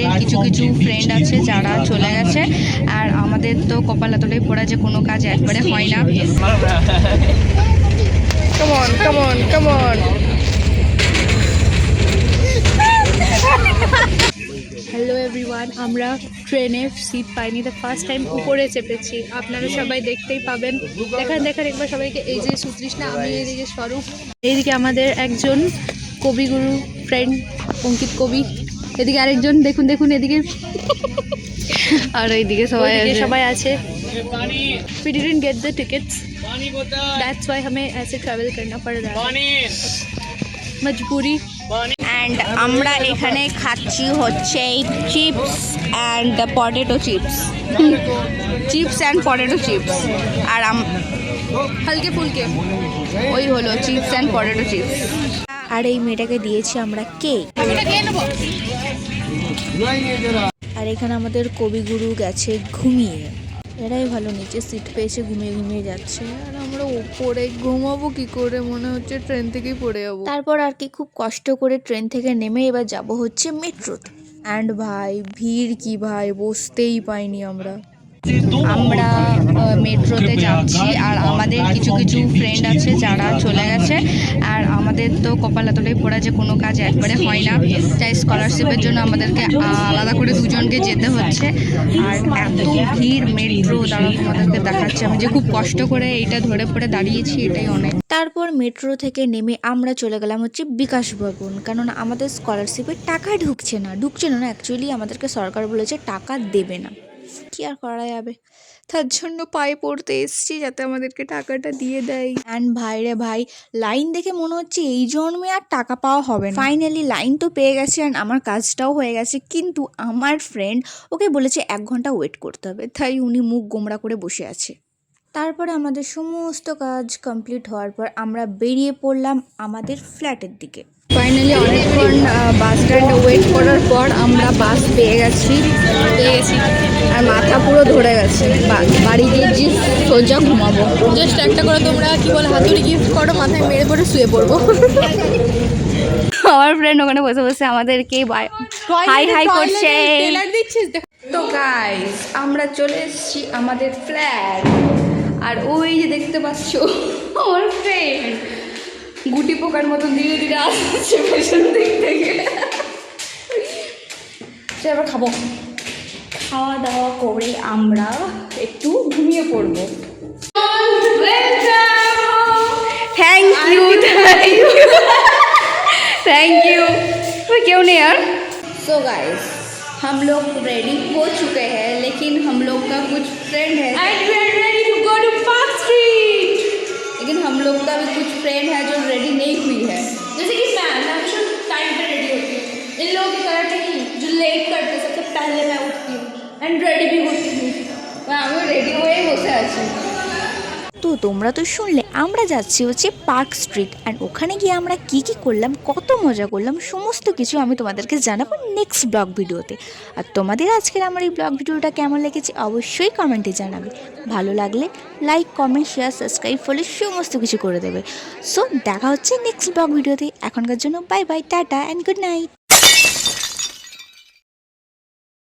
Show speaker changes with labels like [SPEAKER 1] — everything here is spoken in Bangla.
[SPEAKER 1] আমাদের কিছু কিছু ফ্রেন্ড আছে যারা চলে গেছে, আর আমাদের তো কপাল এতটাই পড়া যে কোনো কাজ একবারে হয় না। Come on come on come on. Hello everyone, আমরা ট্রেনে সিট পাইনি, দ্য ফার্স্ট টাইম উপরে চেপেছি। আপনারা সবাই দেখতেই পাবেন। দেখান একবার সবাইকে। এই যে সুতৃষ্ণা, আমি এইদিকে স্বরূপ, এইদিকে আমাদের একজন কবিগুরু ফ্রেন্ড অঙ্কিত কবি, এদিকে আরেকজন দেখুন এদিকে, আর এইদিকে সবাই আছে। We didn't get the tickets, that's why हमें ऐसे ट्रैवल करना पड़ रहा है, मजबूरी। অ্যান্ড আমরা এখানে খাচ্ছি হচ্ছে chips and potato chips, chips and potato chips, আর হালকে ফুলকে ওই হলো চিপস অ্যান্ড পটেটো চিপস।
[SPEAKER 2] আর এই মেয়েটাকে দিয়েছি আমরা কেক। আর এখানে আমাদের কবিগুরু গেছে ঘুমিয়ে, এরাই ভালো নিচে সিট পেয়েছে, ঘুমিয়ে যাচ্ছে, আর আমরা উপরে ঘুমাবো কি করে, মনে হচ্ছে ট্রেন থেকেই পড়ে যাবো। তারপর আর কি খুব কষ্ট করে ট্রেন থেকে নেমে এবার যাব হচ্ছে মেট্রোতে। অ্যান্ড ভাই ভিড় কি ভাই, বসতেই পাইনি আমরা
[SPEAKER 1] মেট্রোতে যাচ্ছি, আর আমাদের কিছু কিছু ফ্রেন্ড আছে যারা চলে গেছে, আর আমাদের তো কপাল এতটাই পড়া যে কোনো কাজ একবারে হয় না, তাই স্কলারশিপের জন্য আমাদেরকে আলাদা করে দুজনকে যেতে হচ্ছে। আর এত ভিড় মেট্রো, দ্বারা আমাদেরকে দেখাচ্ছে আমি যে খুব কষ্ট করে এইটা ধরে পড়ে দাঁড়িয়েছি, এটাই অনেক।
[SPEAKER 2] তারপর মেট্রো থেকে নেমে আমরা চলে গেলাম হচ্ছে বিকাশ ভবন, কারণ আমাদের স্কলারশিপের টাকা ঢুকছে না অ্যাকচুয়ালি আমাদেরকে সরকার বলেছে টাকা দেবে না, কি আর করা যাবে, তার জন্য পায়ে পড়তে এসছি যাতে আমাদেরকে টাকাটা দিয়ে দেয়। অ্যান্ড ভাই রে ভাই, লাইন দেখে মনে হচ্ছে এই জন্মে আর টাকা পাওয়া হবে না। ফাইনালি লাইন তো পেয়ে গেছে, অ্যান্ড আমার কাজটাও হয়ে গেছে, কিন্তু আমার ফ্রেন্ড ওকে বলেছে 1 ঘন্টা ওয়েট করতে হবে, তাই উনি মুখ গোমড়া করে বসে আছে। তারপরে আমাদের সমস্ত কাজ কমপ্লিট হওয়ার পর আমরা বেরিয়ে পড়লাম আমাদের ফ্ল্যাটের দিকে।
[SPEAKER 1] ফাইনালি অনেকক্ষণ বাস স্ট্যান্ডে ওয়েট করার পর আমরা বাস পেয়ে গেছি, আর মাথা পুরো ধরে গেছে। বাড়ি গিয়ে সোজা ঘুমাবো। জাস্ট একটা করে তোমরা কি বলে হাতুড়ি গিফট করো, মাথায় মেরে পড়ে শুয়ে পড়বো। আমার ফ্রেন্ড ওখানে বসে বসে আমাদেরকে হাই করছে। তো গাইস, আমরা চলে এসেছি আমাদের ফ্ল্যাট, আর ওই যে দেখতে পাচ্ছ আমার ফ্রেন্ড গুটি পোকার মতন ধীরে ধীরে আসছে পেছন দিক থেকে। সে আবার খাওয়া দাওয়া করে আমরা একটু ঘুমিয়ে পড়বো। थैंक यू कोई क्यों नहीं यार। सो गाइस, हम लोग रेडी हो चुके हैं, लेकिन हम लोग का कुछ फ्रेंड है लेकिन हम लोग का भी कुछ फ्रेंड है जो रेडी नहीं हुई है, जैसे कि मैं हमेशा टाइम पे रेडी होती हूँ, इन लोगों की तरह नहीं जो लेट करते, सबसे पहले मैं उठती हूँ एंड रेडी भी होती हूँ, मैं रेडी हुए बसे आছি।
[SPEAKER 2] তো তোমরা তো শুনলে আমরা যাচ্ছি হচ্ছে পার্ক স্ট্রিট, অ্যান্ড ওখানে গিয়ে আমরা কি করলাম, কত মজা করলাম, সমস্ত কিছু আমি তোমাদেরকে জানাবো নেক্সট ব্লগ ভিডিওতে। আর তোমাদের আজকের আমার এই ব্লগ ভিডিওটা কেমন লেগেছে অবশ্যই কমেন্টে জানাবে। ভালো লাগলে লাইক কমেন্ট শেয়ার সাবস্ক্রাইব ফলে সমস্ত কিছু করে দেবে। সো দেখা হচ্ছে নেক্সট ব্লগ ভিডিওতে। এখনকার জন্য bye bye, tata and good night.